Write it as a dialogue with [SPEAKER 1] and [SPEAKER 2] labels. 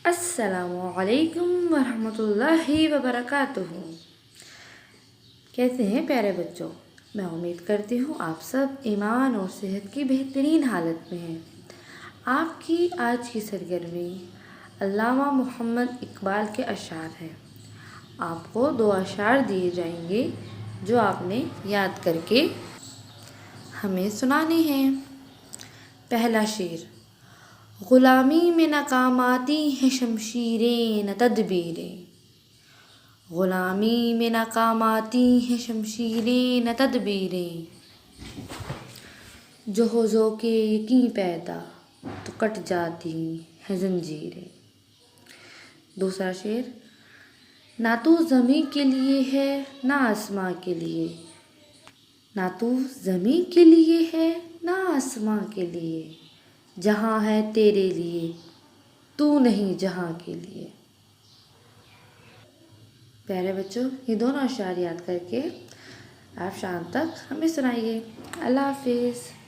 [SPEAKER 1] अस्सलामुअलैकुम वरहमतुल्लाहि वबरकातुहू। कैसे हैं प्यारे बच्चों? मैं उम्मीद करती हूँ आप सब ईमान और सेहत की बेहतरीन हालत में हैं। आपकी आज की सरगर्मी अल्लामा मोहम्मद इकबाल के अशार हैं। आपको 2 अशार दिए जाएंगे जो आपने याद करके हमें सुनाने हैं। पहला शेर। ग़ुलामी में नाकाम आती हैं शमशीरें न तदबीरें। ग़ुलामी में नाकाम आती हैं शमशीरें न तदबीरें। जो हो ज़ौक़े यकीन पैदा तो कट जाती हैं ज़ंजीरें। दूसरा शेर। ना तू ज़मीं के लिए है ना आसमां के लिए। ना तू ज़मीं के लिए है ना आसमां के लिए। जहाँ है तेरे लिए तू नहीं जहाँ के लिए। प्यारे बच्चों, ये दोनों अशार याद करके आप शाम तक हमें सुनाइए। अल्लाह हाफिज़।